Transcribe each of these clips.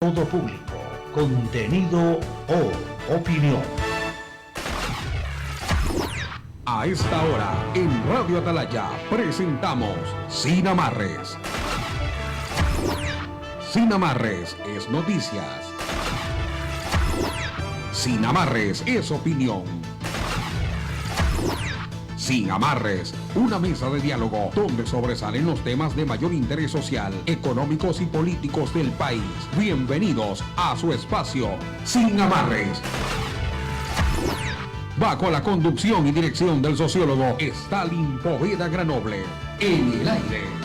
Todo público, contenido o opinión. A esta hora, en Radio Atalaya, presentamos Sin Amarres. Sin Amarres es noticias. Sin Amarres es opinión. Sin Amarres, una mesa de diálogo donde sobresalen los temas de mayor interés social, económicos y políticos del país. Bienvenidos a su espacio, Sin Amarres. Bajo la conducción y dirección del sociólogo Stalin Poveda Granoble. En el aire.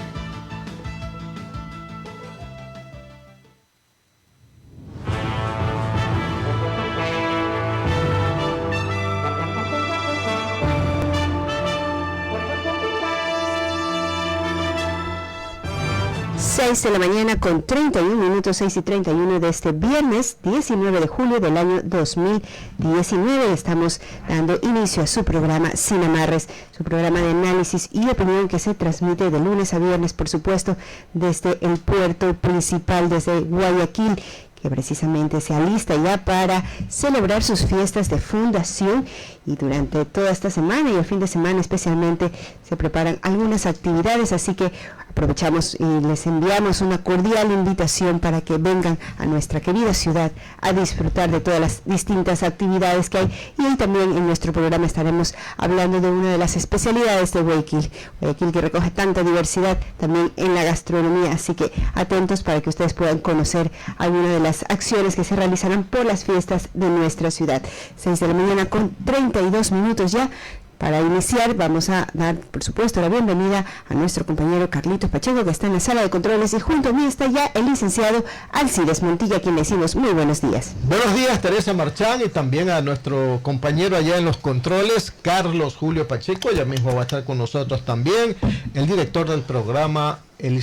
6 de la mañana con 31 minutos, 6 y 31 de este viernes 19 de julio del año 2019. Estamos dando inicio a su programa Sin Amarres, su programa de análisis y opinión que se transmite de lunes a viernes, por supuesto, desde el puerto principal, desde Guayaquil, que precisamente se alista ya para celebrar sus fiestas de fundación, y durante toda esta semana y el fin de semana especialmente se preparan algunas actividades, así que aprovechamos y les enviamos una cordial invitación para que vengan a nuestra querida ciudad a disfrutar de todas las distintas actividades que hay. Y hoy también en nuestro programa estaremos hablando de una de las especialidades de Guayaquil, que recoge tanta diversidad también en la gastronomía, así que atentos para que ustedes puedan conocer algunas de las acciones que se realizarán por las fiestas de nuestra ciudad. 6 de la mañana con 32 minutos ya. Para iniciar vamos a dar, por supuesto, la bienvenida a nuestro compañero Carlitos Pacheco, que está en la sala de controles, y junto a mí está ya el licenciado Alcides Montilla, a quien le decimos muy buenos días. Buenos días, Teresa Marchán, y también a nuestro compañero allá en los controles, Carlos Julio Pacheco. Ya mismo va a estar con nosotros también el director del programa, el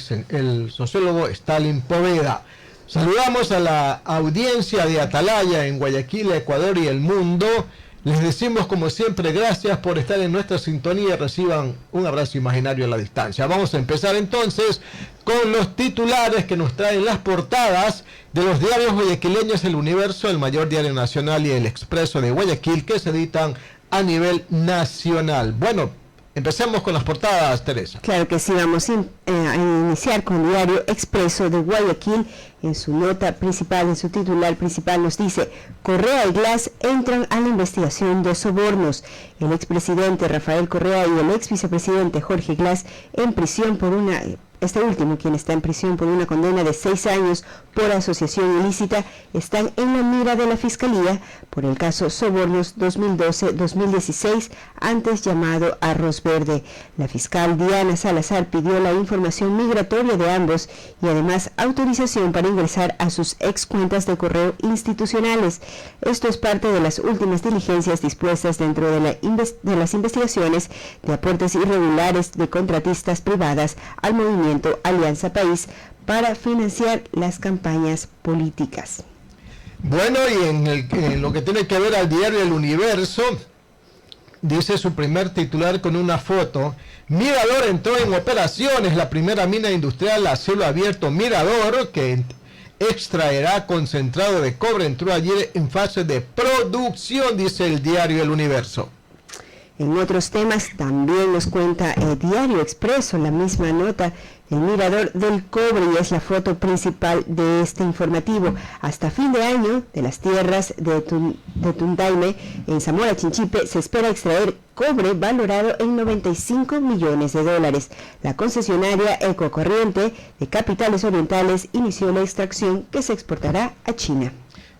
sociólogo Stalin Poveda. Saludamos a la audiencia de Atalaya en Guayaquil, Ecuador y el mundo. Les decimos, como siempre, gracias por estar en nuestra sintonía. Reciban un abrazo imaginario a la distancia. Vamos a empezar entonces con los titulares que nos traen las portadas de los diarios guayaquileños: El Universo, El Mayor Diario Nacional y El Expreso de Guayaquil, que se editan a nivel nacional. Bueno, empecemos con las portadas, Teresa. Claro que sí, vamos a iniciar con el diario Expreso de Guayaquil. En su nota principal, en su titular principal, nos dice: Correa y Glass entran a la investigación de sobornos. El expresidente Rafael Correa y el ex vicepresidente Jorge Glass en prisión por este último, quien está en prisión por una condena de 6 años por asociación ilícita, están en la mira de la Fiscalía por el caso Sobornos 2012-2016, antes llamado Arroz Verde. La fiscal Diana Salazar pidió la información migratoria de ambos y además autorización para ingresar a sus ex cuentas de correo institucionales. Esto es parte de las últimas diligencias dispuestas dentro de las investigaciones de aportes irregulares de contratistas privadas al movimiento Alianza País para financiar las campañas políticas. Bueno, y en lo que tiene que ver al diario El Universo, dice su primer titular con una foto: Mirador entró en operaciones, la primera mina industrial a cielo abierto Mirador, que extraerá concentrado de cobre, entró ayer en fase de producción, dice el diario El Universo. En otros temas también nos cuenta el diario Expreso, la misma nota: el Mirador del Cobre, y es la foto principal de este informativo. Hasta fin de año, de las tierras de Tundaime, en Zamora Chinchipe, se espera extraer cobre valorado en $95 millones. La concesionaria Ecocorriente de Capitales Orientales inició la extracción, que se exportará a China.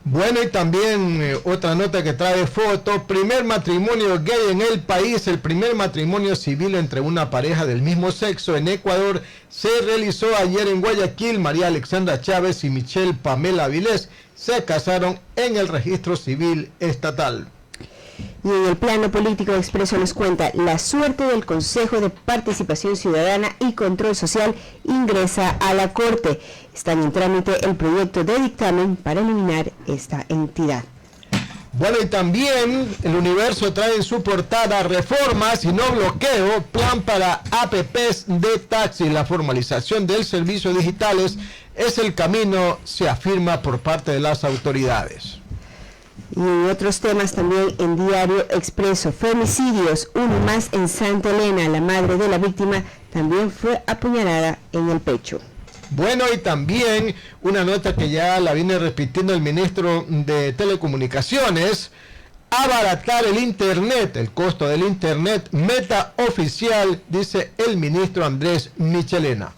Bueno, y también otra nota que trae foto: primer matrimonio gay en el país. El primer matrimonio civil entre una pareja del mismo sexo en Ecuador se realizó ayer en Guayaquil. María Alexandra Chávez y Michelle Pamela Avilés se casaron en el registro civil estatal. Y en el plano político, Expreso nos cuenta: la suerte del Consejo de Participación Ciudadana y Control Social ingresa a la Corte. Está en trámite el proyecto de dictamen para eliminar esta entidad. Bueno, y también el Universo trae en su portada reformas y no bloqueo, plan para APPs de taxi. La formalización del servicio digitales es el camino, se afirma por parte de las autoridades. Y en otros temas también en Diario Expreso, femicidios, uno más en Santa Elena. La madre de la víctima también fue apuñalada en el pecho. Bueno, y también una nota que ya la viene repitiendo el ministro de Telecomunicaciones: abaratar el Internet, el costo del Internet, meta oficial, dice el ministro Andrés Michelena.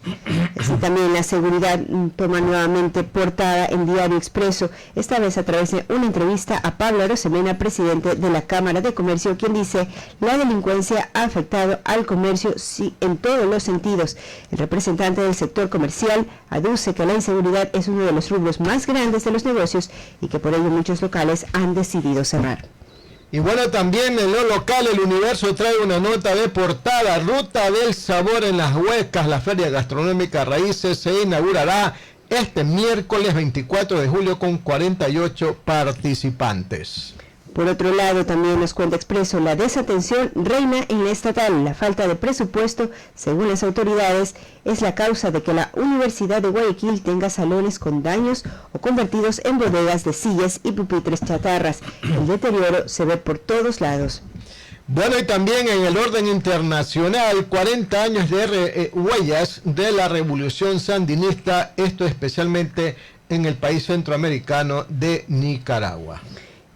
Así también la seguridad toma nuevamente portada en Diario Expreso, esta vez a través de una entrevista a Pablo Arosemena, presidente de la Cámara de Comercio, quien dice: la delincuencia ha afectado al comercio en todos los sentidos. El representante del sector comercial aduce que la inseguridad es uno de los rubros más grandes de los negocios y que por ello muchos locales han decidido cerrar. Y bueno, también en lo local, el Universo trae una nota de portada: Ruta del Sabor en Las Huecas. La Feria Gastronómica Raíces se inaugurará este miércoles 24 de julio con 48 participantes. Por otro lado, también nos cuenta Expreso: la desatención reina en la estatal. La falta de presupuesto, según las autoridades, es la causa de que la Universidad de Guayaquil tenga salones con daños o convertidos en bodegas de sillas y pupitres chatarras. El deterioro se ve por todos lados. Bueno, y también en el orden internacional, 40 años de huellas de la revolución sandinista, esto especialmente en el país centroamericano de Nicaragua.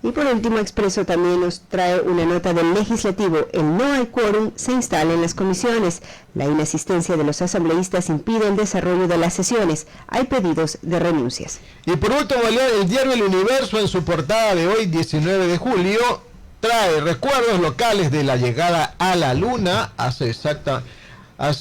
Y por último, Expreso también nos trae una nota del legislativo: el no hay quórum se instala en las comisiones. La inasistencia de los asambleístas impide el desarrollo de las sesiones. Hay pedidos de renuncias. Y por último, el diario El Universo, en su portada de hoy, 19 de julio, trae recuerdos locales de la llegada a la Luna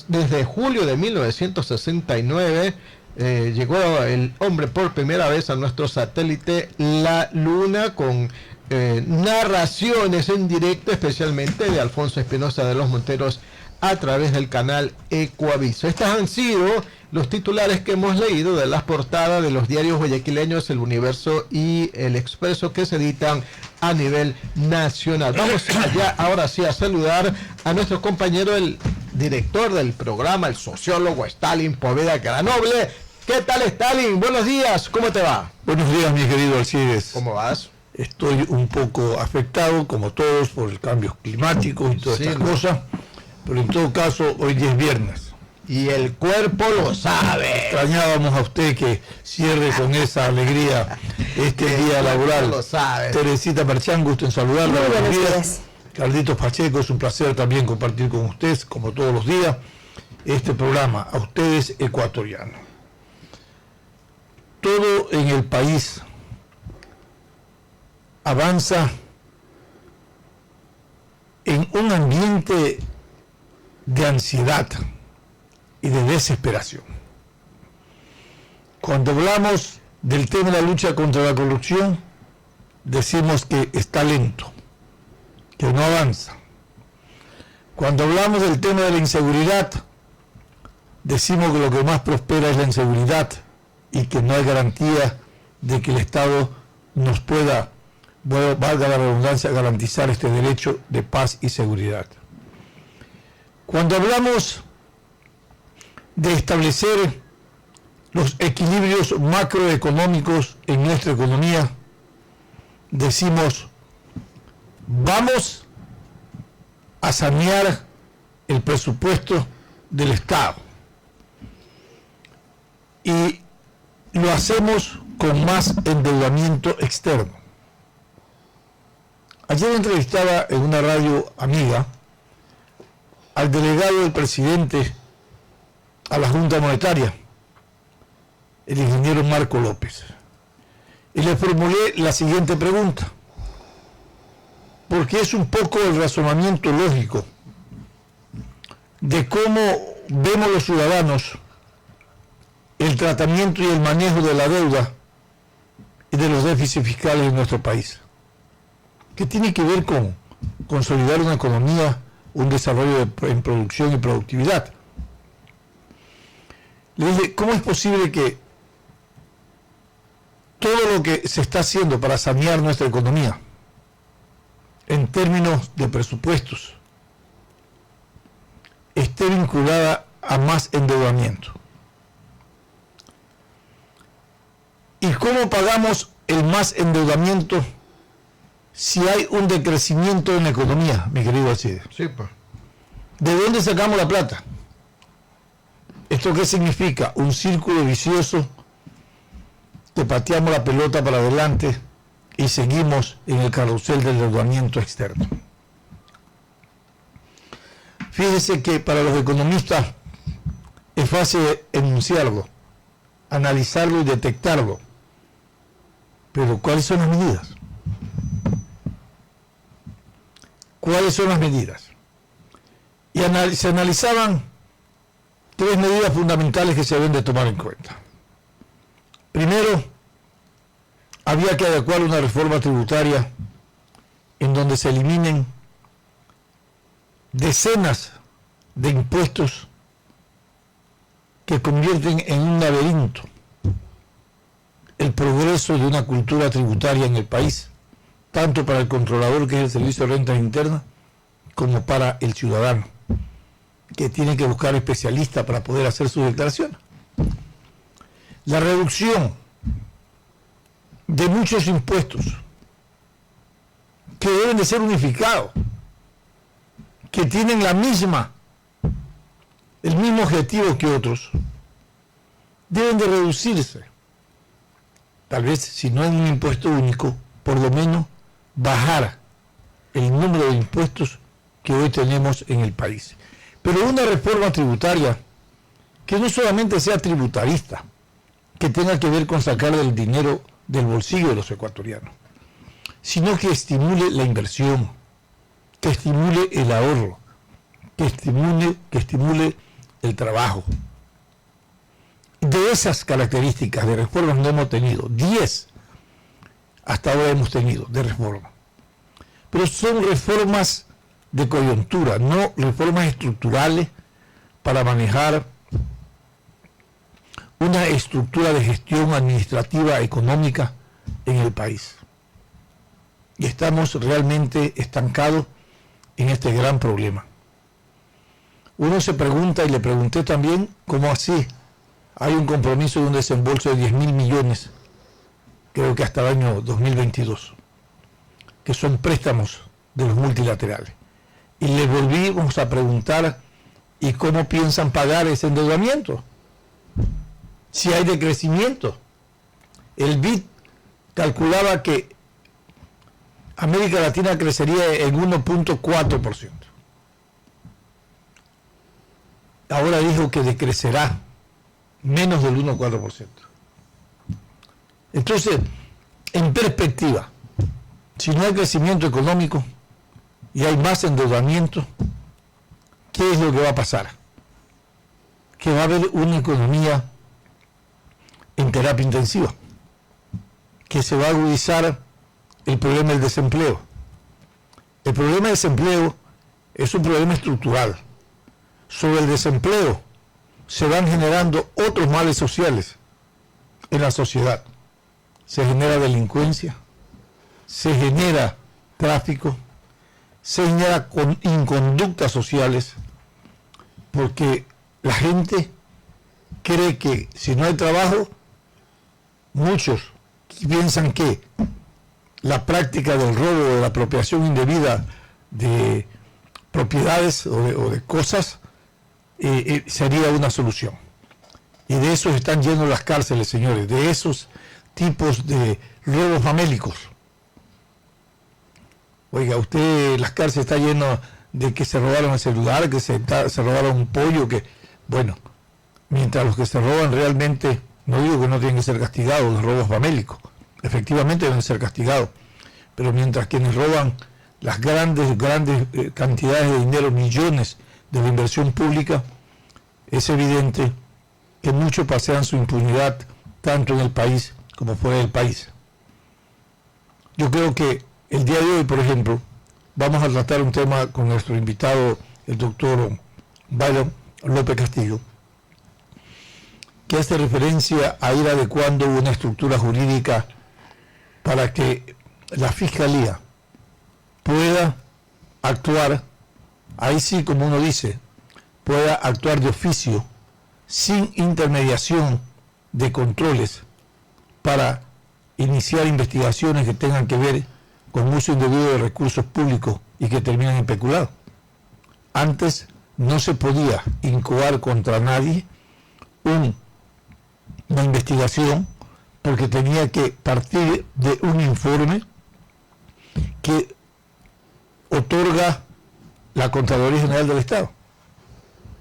desde julio de 1969. Llegó el hombre por primera vez a nuestro satélite La Luna, con narraciones en directo, especialmente de Alfonso Espinosa de los Monteros, a través del canal Ecoaviso. Estos han sido los titulares que hemos leído de las portadas de los diarios guayaquileños, El Universo y El Expreso, que se editan a nivel nacional. Vamos allá ahora sí a saludar a nuestro compañero, el director del programa, el sociólogo Stalin Poveda Granoble. ¿Qué tal, Stalin? Buenos días, ¿cómo te va? Buenos días, mi querido Alcides. ¿Cómo vas? Estoy un poco afectado, como todos, por el cambio climático y todas estas cosas, pero en todo caso, hoy día es viernes. Y el cuerpo lo sabe. Extrañábamos a usted que cierre con esa alegría este día laboral. Lo sabe. Teresita Marchán, gusto en saludarla. Muy buenos días. Carlitos Pacheco, es un placer también compartir con ustedes, como todos los días, este programa, a ustedes ecuatorianos. Todo en el país avanza en un ambiente de ansiedad y de desesperación. Cuando hablamos del tema de la lucha contra la corrupción, decimos que está lento, que no avanza. Cuando hablamos del tema de la inseguridad, decimos que lo que más prospera es la inseguridad y que no hay garantía de que el Estado nos pueda, valga la redundancia, garantizar este derecho de paz y seguridad. Cuando hablamos de establecer los equilibrios macroeconómicos en nuestra economía, decimos: vamos a sanear el presupuesto del Estado. Y lo hacemos con más endeudamiento externo. Ayer entrevistaba en una radio amiga al delegado del presidente a la Junta Monetaria, el ingeniero Marco López, y le formulé la siguiente pregunta, porque es un poco el razonamiento lógico de cómo vemos los ciudadanos el tratamiento y el manejo de la deuda y de los déficits fiscales en nuestro país, que tiene que ver con consolidar una economía, un desarrollo en producción y productividad. Le dije: ¿cómo es posible que todo lo que se está haciendo para sanear nuestra economía en términos de presupuestos esté vinculada a más endeudamiento. ¿Y cómo pagamos el más endeudamiento si hay un decrecimiento en la economía, mi querido Alcides? Sí, pues. ¿De dónde sacamos la plata? ¿Esto qué significa? Un círculo vicioso que pateamos la pelota para adelante y seguimos en el carrusel del endeudamiento externo. Fíjese que para los economistas es fácil enunciarlo, analizarlo y detectarlo. Pero ¿cuáles son las medidas? ¿Cuáles son las medidas? Y se analizaban 3 medidas fundamentales que se deben de tomar en cuenta. Primero, había que adecuar una reforma tributaria en donde se eliminen decenas de impuestos que convierten en un laberinto el progreso de una cultura tributaria en el país, tanto para el controlador, que es el Servicio de Rentas Internas, como para el ciudadano, que tiene que buscar especialistas para poder hacer sus declaraciones. La reducción de muchos impuestos que deben de ser unificados, que tienen el mismo objetivo que otros, deben de reducirse. Tal vez, si no es un impuesto único, por lo menos bajar el número de impuestos que hoy tenemos en el país. Pero una reforma tributaria que no solamente sea tributarista, que tenga que ver con sacar el dinero del bolsillo de los ecuatorianos, sino que estimule la inversión, que estimule el ahorro, que estimule el trabajo. De esas características de reformas no hemos tenido, 10 hasta ahora hemos tenido de reforma. Pero son reformas de coyuntura, no reformas estructurales para manejar una estructura de gestión administrativa económica en el país. Y estamos realmente estancados en este gran problema. Uno se pregunta, y le pregunté también, ¿cómo así? Hay un compromiso de un desembolso de 10.000 millones, creo que hasta el año 2022, que son préstamos de los multilaterales. Y le volvimos a preguntar, ¿y cómo piensan pagar ese endeudamiento? Si hay decrecimiento. El BID calculaba que América Latina crecería en 1.4%. Ahora dijo que decrecerá menos del 1.4%. Entonces, en perspectiva, si no hay crecimiento económico y hay más endeudamiento, ¿qué es lo que va a pasar? Que va a haber una economía en terapia intensiva, que se va a agudizar el problema del desempleo. El problema del desempleo es un problema estructural. Sobre el desempleo se van generando otros males sociales en la sociedad. Se genera delincuencia, se genera tráfico, se genera inconductas sociales, porque la gente cree que si no hay trabajo, muchos piensan que la práctica del robo o de la apropiación indebida de propiedades o de cosas sería una solución. Y de eso están llenos las cárceles, señores, de esos tipos de robos famélicos. Oiga, usted, las cárceles está lleno de que se robaron el celular, que se robaron un pollo, que, bueno, mientras los que se roban realmente, no digo que no tienen que ser castigados, los robos famélicos, efectivamente deben ser castigados, pero mientras quienes roban las grandes cantidades de dinero, millones de la inversión pública, es evidente que muchos pasean su impunidad tanto en el país como fuera del país. Yo creo que el día de hoy, por ejemplo, vamos a tratar un tema con nuestro invitado, el doctor Byron López Castillo, que hace referencia a ir adecuando una estructura jurídica para que la Fiscalía pueda actuar, ahí sí, como uno dice, pueda actuar de oficio, sin intermediación de controles, para iniciar investigaciones que tengan que ver con uso indebido de recursos públicos y que terminan en peculado. Antes no se podía incoar contra nadie una investigación porque tenía que partir de un informe que otorga la Contraloría General del Estado.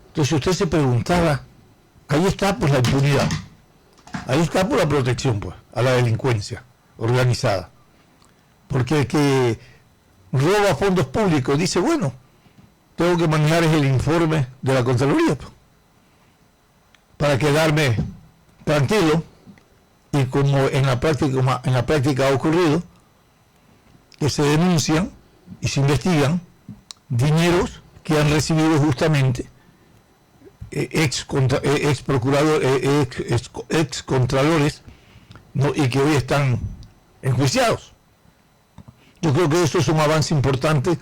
Entonces usted se preguntaba, ahí está pues la impunidad, ahí está pues la protección pues a la delincuencia organizada, porque el que roba fondos públicos dice, bueno, tengo que manejar el informe de la Contraloría pues, para quedarme tranquilo, y como en la práctica ha ocurrido, que se denuncian y se investigan dineros que han recibido justamente ex contralores, ¿no? Y que hoy están enjuiciados. Yo creo que eso es un avance importante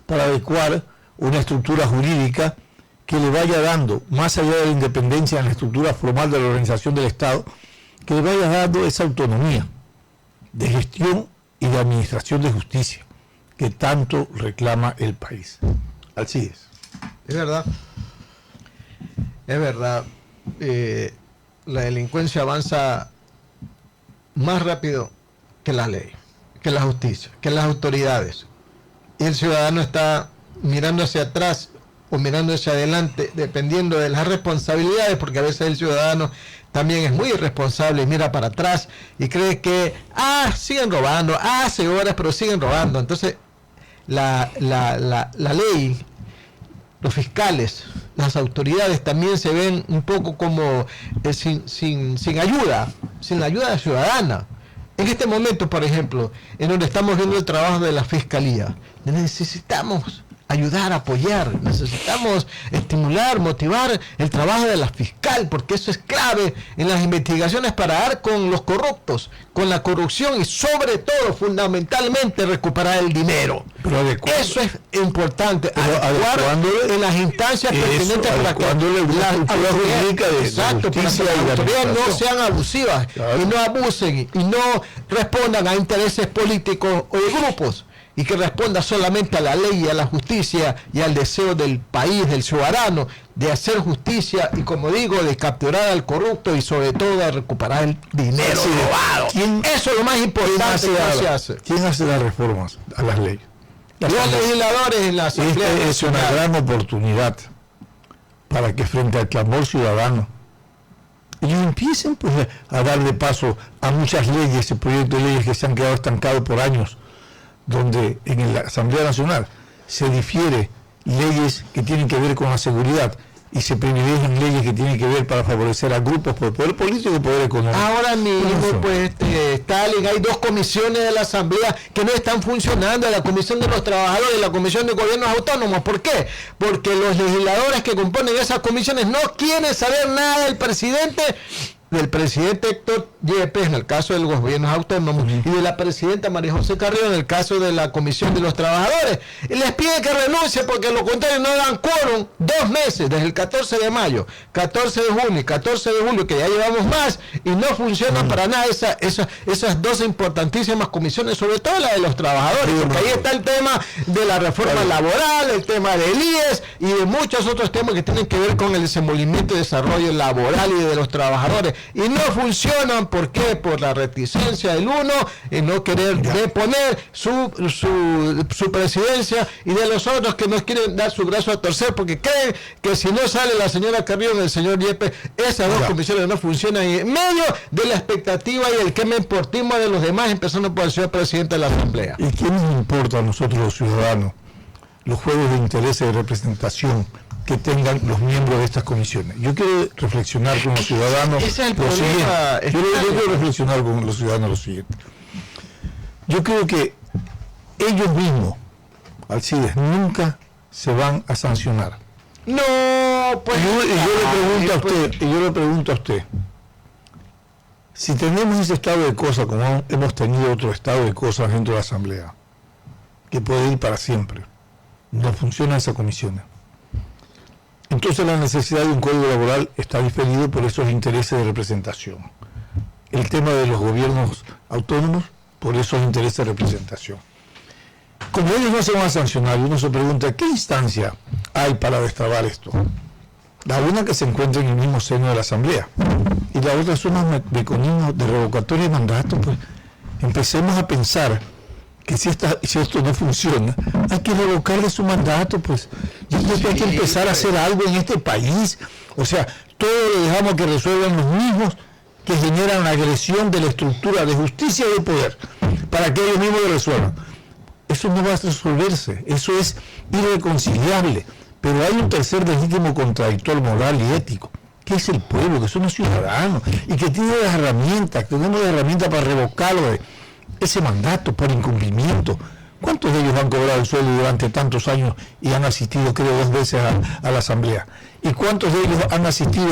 para adecuar una estructura jurídica que le vaya dando, más allá de la independencia en la estructura formal de la organización del Estado, que le vaya dando esa autonomía de gestión y de administración de justicia que tanto reclama el país. Así es. Es verdad. Es verdad. La delincuencia avanza más rápido que la ley, que la justicia, que las autoridades. Y el ciudadano está mirando hacia atrás o mirando hacia adelante, dependiendo de las responsabilidades, porque a veces el ciudadano también es muy irresponsable y mira para atrás y cree que, siguen robando, hace horas, pero siguen robando. Entonces, la ley, los fiscales, las autoridades también se ven un poco como sin ayuda, sin la ayuda ciudadana. En este momento, por ejemplo, en donde estamos viendo el trabajo de la Fiscalía, necesitamos ayudar, apoyar, necesitamos estimular, motivar el trabajo de la fiscal, porque eso es clave en las investigaciones para dar con los corruptos, con la corrupción y sobre todo, fundamentalmente, recuperar el dinero. Eso es importante, adecuar en las instancias pertinentes para que las autoridades no sean abusivas, claro, y no abusen y no respondan a intereses políticos o de grupos, y que responda solamente a la ley y a la justicia y al deseo del país, del ciudadano, de hacer justicia y, como digo, de capturar al corrupto y sobre todo de recuperar el dinero robado. Eso es lo más importante que se hace. ¿Quién hace las reformas a las leyes? Los legisladores en la Asamblea Nacional. Es una gran oportunidad para que frente al clamor ciudadano ellos empiecen pues a darle paso a muchas leyes y proyectos de leyes que se han quedado estancados por años, donde en la Asamblea Nacional se difiere leyes que tienen que ver con la seguridad y se privilegian leyes que tienen que ver para favorecer a grupos por poder político y poder económico. Ahora mismo, pues, Stalin, hay dos comisiones de la Asamblea que no están funcionando, la Comisión de los Trabajadores y la Comisión de Gobiernos Autónomos. ¿Por qué? Porque los legisladores que componen esas comisiones no quieren saber nada del presidente Héctor Yepes en el caso de los gobiernos autónomos y de la presidenta María José Carrió en el caso de la Comisión de los Trabajadores. Y les pide que renuncie porque lo contrario no dan quórum 2 meses, desde el 14 de mayo, 14 de junio y 14 de julio, que ya llevamos más, y no funcionan para nada esas dos importantísimas comisiones, sobre todo la de los trabajadores, porque ahí está el tema de la reforma laboral, el tema del IES y de muchos otros temas que tienen que ver con el desenvolvimiento y desarrollo laboral y de los trabajadores. Y no funcionan, ¿por qué? Por la reticencia del uno en no querer deponer su presidencia, y de los otros que no quieren dar su brazo a torcer porque creen que si no sale la señora Carrión, el señor Yepes, esas dos comisiones no funcionan, y en medio de la expectativa y el que me importimos de los demás, empezando por el señor presidente de la Asamblea. ¿Y qué nos importa a nosotros los ciudadanos los juegos de interés y de representación que tengan los miembros de estas comisiones? Yo quiero reflexionar con los ciudadanos lo siguiente. Yo quiero reflexionar con los ciudadanos lo siguiente. Yo creo que ellos mismos, Alcides, nunca se van a sancionar. No, pues. Y yo le pregunto a usted, si tenemos ese estado de cosas como hemos tenido otro estado de cosas dentro de la Asamblea, que puede ir para siempre. No funcionan esas comisiones. Entonces la necesidad de un código laboral está diferido por esos intereses de representación. El tema de los gobiernos autónomos, por esos intereses de representación. Como ellos no se van a sancionar, uno se pregunta, ¿qué instancia hay para destrabar esto? La una que se encuentra en el mismo seno de la Asamblea, y la otra son los mecanismos de revocatoria de mandato. Pues empecemos a pensar que si esto no funciona, hay que revocarle su mandato, pues. Yo creo que hay que empezar a hacer algo en este país. O sea, todo lo dejamos que resuelvan los mismos que generan la agresión de la estructura de justicia y de poder, para que ellos mismos lo resuelvan. Eso no va a resolverse, eso es irreconciliable. Pero hay un tercer legítimo contradictor moral y ético, que es el pueblo, que son los ciudadanos, y que tiene las herramientas, tenemos las herramientas para revocarlo de ese mandato por incumplimiento. ¿Cuántos de ellos han cobrado el sueldo durante tantos años y han asistido, creo, 2 veces a la Asamblea? ¿Y cuántos de ellos han asistido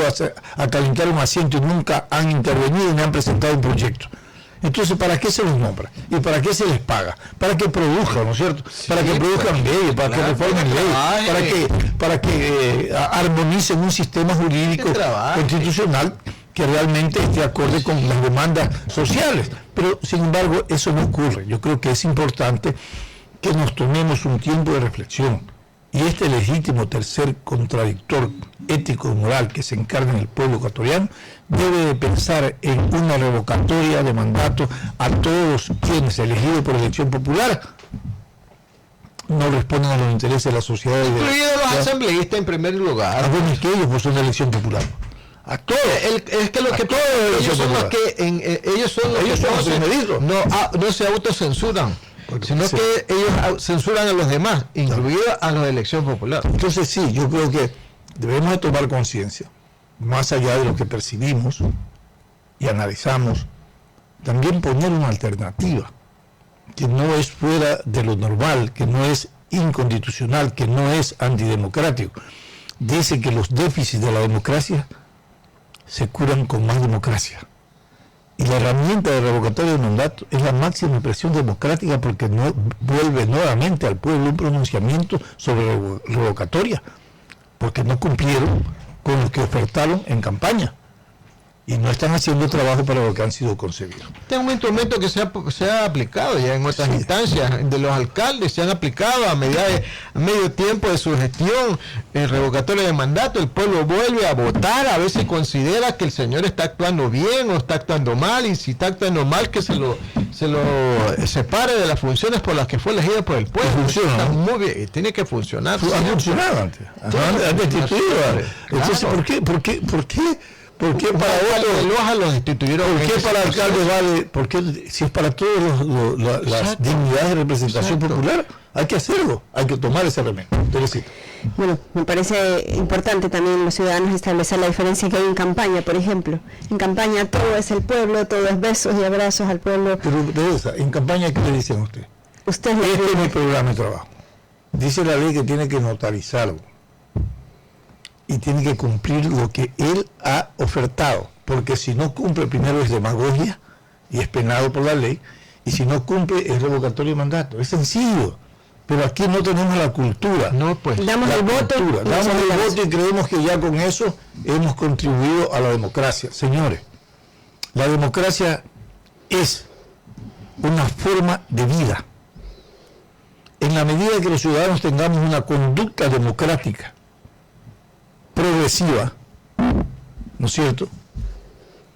a calentar un asiento y nunca han intervenido ni han presentado un proyecto? Entonces, ¿para qué se los nombra? ¿Y para qué se les paga? Para que produzcan, ¿no es cierto? Sí, para que produzcan leyes, para que reformen leyes, para que armonicen un sistema jurídico constitucional que realmente esté acorde con las demandas sociales. Pero, sin embargo, eso no ocurre. Yo creo que es importante que nos tomemos un tiempo de reflexión. Y este legítimo tercer contradictor ético y moral que se encarna en el pueblo ecuatoriano debe de pensar en una revocatoria de mandato a todos quienes, elegidos por elección popular, no responden a los intereses de la sociedad. Incluidos los asambleístas en primer lugar. A buenos que ellos pues son de elección popular. A todos. Es que lo que todos ellos son los que ellos son los que no se autocensuran. Sino que ellos censuran a los demás, incluidos a los de elección popular. Entonces sí, yo creo que debemos de tomar conciencia, más allá de lo que percibimos y analizamos, también poner una alternativa, que no es fuera de lo normal, que no es inconstitucional, que no es antidemocrático. Dice que los déficits de la democracia se curan con más democracia. Y la herramienta de revocatoria de mandato es la máxima expresión democrática porque no vuelve nuevamente al pueblo un pronunciamiento sobre revocatoria, porque no cumplieron con lo que ofertaron en campaña y no están haciendo trabajo para lo que han sido concebidos. Este es un instrumento que se ha aplicado ya en otras instancias de los alcaldes, se han aplicado a medio tiempo de su gestión el revocatorio de mandato. El pueblo vuelve a votar a ver si considera que el señor está actuando bien o está actuando mal, y si está actuando mal que se lo separe de las funciones por las que fue elegido por el pueblo. Funciona, ¿no? Muy bien, tiene que funcionar. Ha funcionado antes. Han destituido. Entonces, ¿por qué? ¿Por qué para otros los destituyeron? ¿Por qué para alcaldes vale? ¿Por qué si es para todos las dignidades de representación popular? Hay que hacerlo, hay que tomar ese remedio. Bueno, me parece importante también los ciudadanos establecer la diferencia que hay en campaña, por ejemplo. En campaña todo es el pueblo, todo es besos y abrazos al pueblo. Pero Teresa, ¿en campaña qué le dicen a usted? Usted este es mi programa de trabajo. Dice la ley que tiene que notarizarlo y tiene que cumplir lo que él ha ofertado, porque si no cumple, primero es demagogia y es penado por la ley, y si no cumple es revocatorio de mandato. Es sencillo, pero aquí no tenemos la cultura. No, pues damos el voto y creemos que ya con eso hemos contribuido a la democracia. Señores, la democracia es una forma de vida. En la medida que los ciudadanos tengamos una conducta democrática progresiva, ¿no es cierto?,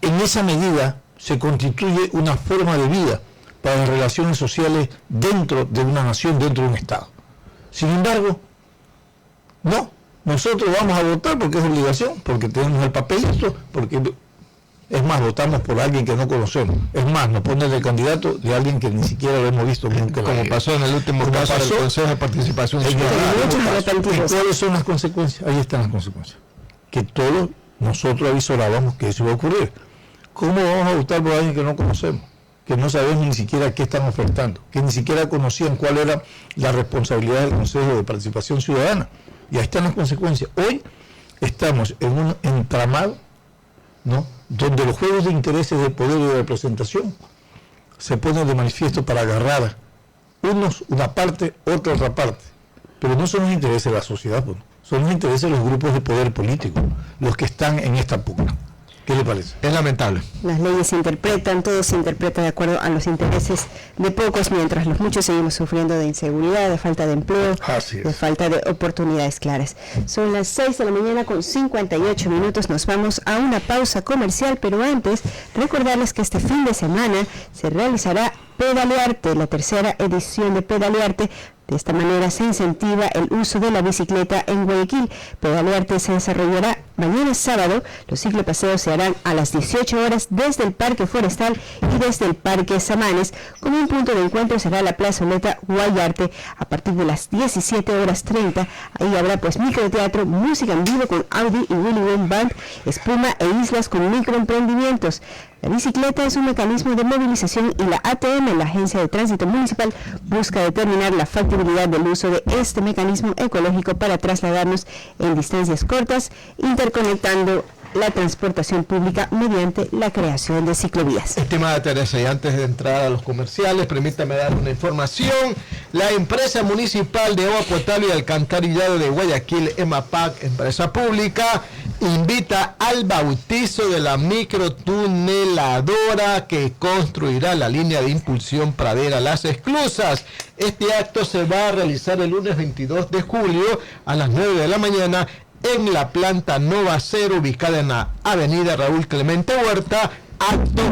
en esa medida se constituye una forma de vida para las relaciones sociales dentro de una nación, dentro de un Estado. Sin embargo, no, nosotros vamos a votar porque es obligación, porque tenemos el papelito, porque es más, votamos por alguien que no conocemos. Es más, nos ponen el candidato de alguien que ni siquiera lo hemos visto nunca. Como pasó en el último caso del Consejo de Participación Ciudadana. ¿Cuáles son las consecuencias? Ahí están las consecuencias. Que todos nosotros avisorábamos que eso iba a ocurrir. ¿Cómo vamos a votar por alguien que no conocemos? Que no sabemos ni siquiera qué están ofertando, que ni siquiera conocían cuál era la responsabilidad del Consejo de Participación Ciudadana. Y ahí están las consecuencias. Hoy estamos en un entramado, ¿no?, donde los juegos de intereses de poder y de representación se ponen de manifiesto para agarrar Unos una parte, otros otra parte. Pero no son los intereses de la sociedad, pues, son los intereses de los grupos de poder político, los que están en esta pugna. ¿Qué le parece? Es lamentable. Las leyes se interpretan, todo se interpreta de acuerdo a los intereses de pocos, mientras los muchos seguimos sufriendo de inseguridad, de falta de empleo, de falta de oportunidades claras. Son las 6 de la mañana con 58 minutos, nos vamos a una pausa comercial, pero antes recordarles que este fin de semana se realizará Pedalearte, la tercera edición de Pedalearte. De esta manera se incentiva el uso de la bicicleta en Guayaquil. Pedalearte se desarrollará mañana sábado. Los ciclopaseos se harán a las 18 horas desde el Parque Forestal y desde el Parque Samanes. Como un punto de encuentro será la plazoleta Guayarte a partir de las 17:30. Ahí habrá pues microteatro, música en vivo con Audi y Willy Wayne Band, espuma e islas con microemprendimientos. La bicicleta es un mecanismo de movilización y la ATM, la Agencia de Tránsito Municipal, busca determinar la factibilidad del uso de este mecanismo ecológico para trasladarnos en distancias cortas, interconectando la transportación pública mediante la creación de ciclovías. Estimada Teresa, y antes de entrar a los comerciales, permítame dar una información. La empresa municipal de agua potable y alcantarillado de Guayaquil, EMAPAC, empresa pública, invita al bautizo de la microtuneladora que construirá la línea de impulsión Pradera Las Esclusas. Este acto se va a realizar el lunes 22 de julio a las 9 de la mañana en la planta Nova Cero, ubicada en la avenida Raúl Clemente Huerta, acto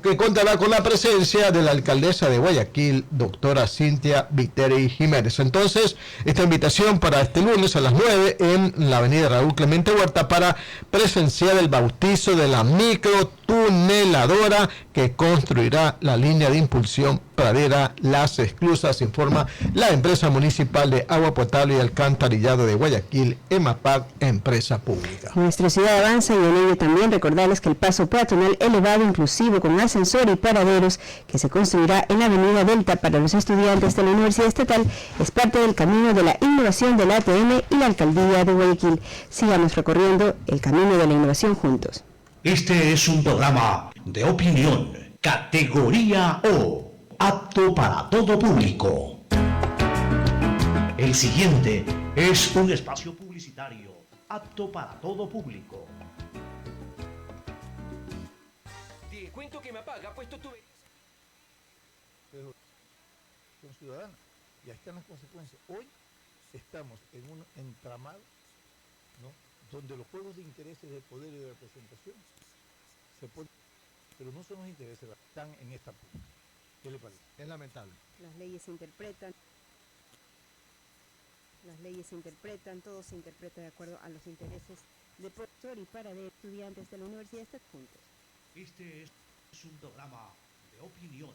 que contará con la presencia de la alcaldesa de Guayaquil, doctora Cintia Viteri Jiménez. Entonces, esta invitación para este lunes a las 9 en la avenida Raúl Clemente Huerta para presenciar el bautizo de la microtuneladora que construirá la línea de impulsión Pradera Las Esclusas, informa la empresa municipal de agua potable y alcantarillado de Guayaquil, EMAPAC, empresa pública. Nuestra ciudad avanza y en ello también recordarles que el paso peatonal elevado inclusivo con ascensor y paraderos que se construirá en la avenida Delta para los estudiantes de la Universidad Estatal es parte del camino de la innovación de la ATM y la alcaldía de Guayaquil. Sigamos recorriendo el camino de la innovación juntos. Este es un programa de opinión, categoría O, apto para todo público. El siguiente es un espacio publicitario apto para todo público. Te cuento que me apaga, puesto tu... Son ciudadanos y ahí están las consecuencias. Hoy estamos en un entramado, ¿no?, donde los juegos de intereses de poder y de representación se ponen, pero no son los intereses, están en esta punta. ¿Qué le parece? Es lamentable. Las leyes se interpretan, todo se interpreta de acuerdo a los intereses de profesor y para de estudiantes de la Universidad Estatal juntos. Este es un programa de opinión.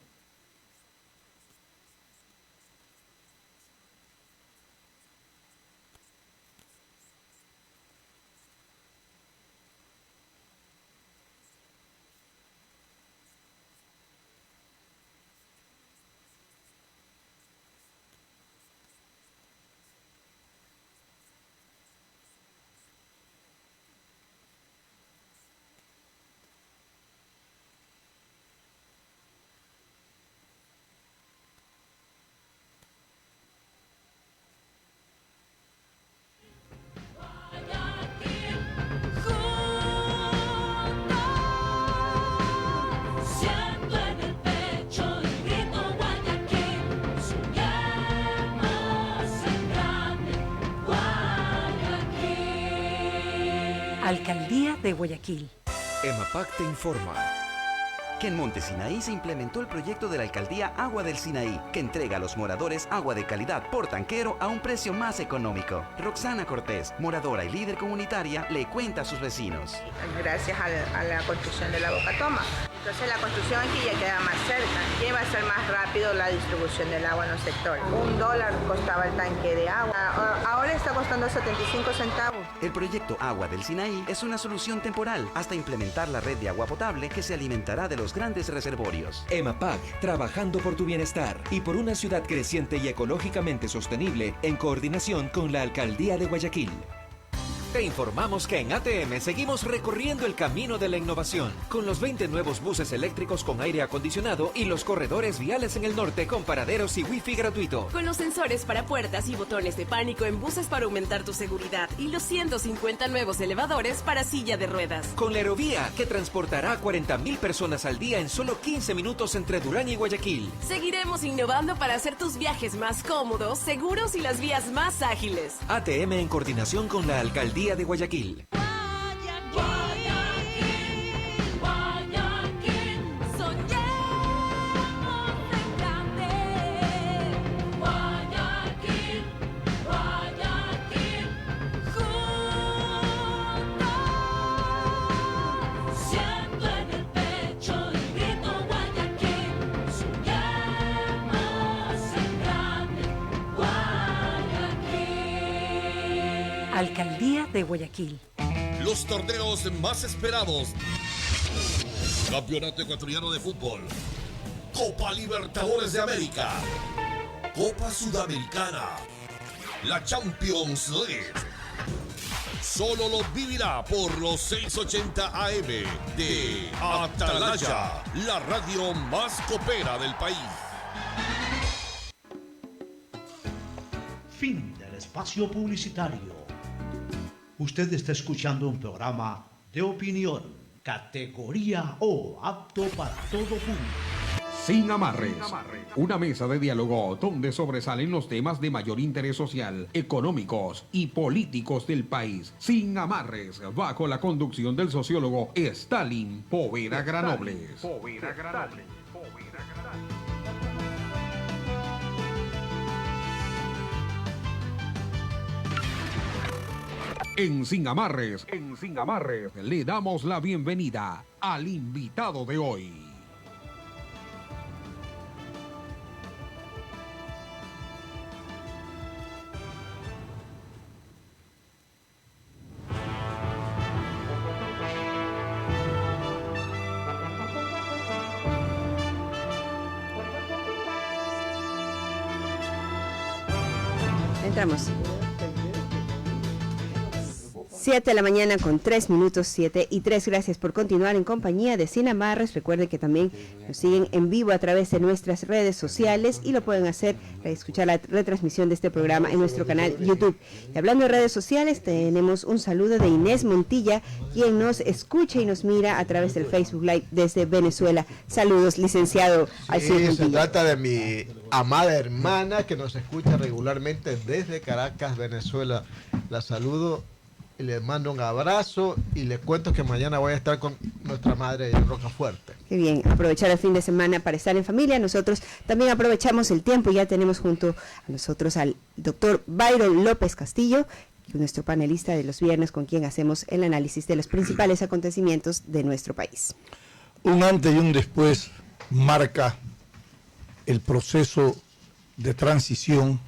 Alcaldía de Guayaquil. EMAPAC te informa que en Monte Sinaí se implementó el proyecto de la Alcaldía Agua del Sinaí, que entrega a los moradores agua de calidad por tanquero a un precio más económico. Roxana Cortés, moradora y líder comunitaria, le cuenta a sus vecinos. Gracias a la construcción de la Bocatoma. Entonces la construcción aquí ya queda más cerca. ¿Quién va a ser más rápido la distribución del agua en los sectores? $1 costaba el tanque de agua. Ahora está costando 75 centavos. El proyecto Agua del Sinaí es una solución temporal hasta implementar la red de agua potable que se alimentará de los grandes reservorios. EMAPAC, trabajando por tu bienestar y por una ciudad creciente y ecológicamente sostenible en coordinación con la Alcaldía de Guayaquil. Te informamos que en ATM seguimos recorriendo el camino de la innovación, con los 20 nuevos buses eléctricos con aire acondicionado y los corredores viales en el norte con paraderos y wifi gratuito. Con los sensores para puertas y botones de pánico en buses para aumentar tu seguridad y los 150 nuevos elevadores para silla de ruedas. Con la aerovía, que transportará a 40.000 personas al día en solo 15 minutos entre Durán y Guayaquil. Seguiremos innovando para hacer tus viajes más cómodos, seguros y las vías más ágiles. ATM en coordinación con la Alcaldía de Guayaquil. Alcaldía de Guayaquil. Los torneos más esperados. Campeonato Ecuatoriano de Fútbol. Copa Libertadores de América. Copa Sudamericana. La Champions League. Solo lo vivirá por los 680 AM de Atalaya, la radio más copera del país. Fin del espacio publicitario. Usted está escuchando un programa de opinión, categoría O, apto para todo público. Sin amarres, una mesa de diálogo donde sobresalen los temas de mayor interés social, económicos y políticos del país. Sin amarres, bajo la conducción del sociólogo Stalin Poveda Granobles. En Sin Amarres, le damos la bienvenida al invitado de hoy. Entramos. 7 de la mañana con 3 minutos, 7 y 3. Gracias por continuar en compañía de Sin Amarres. Recuerden que también nos siguen en vivo a través de nuestras redes sociales y lo pueden hacer para escuchar la retransmisión de este programa en nuestro canal YouTube. Y hablando de redes sociales, tenemos un saludo de Inés Montilla, quien nos escucha y nos mira a través del Facebook Live desde Venezuela. Saludos, licenciado Alcides Montilla. Se trata de mi amada hermana que nos escucha regularmente desde Caracas, Venezuela. La saludo. Y le mando un abrazo y le cuento que mañana voy a estar con nuestra madre en Rocafuerte. Qué bien, aprovechar el fin de semana para estar en familia. Nosotros también aprovechamos el tiempo y ya tenemos junto a nosotros al doctor Byron López Castillo, nuestro panelista de los viernes con quien hacemos el análisis de los principales acontecimientos de nuestro país. Un antes y un después marca el proceso de transición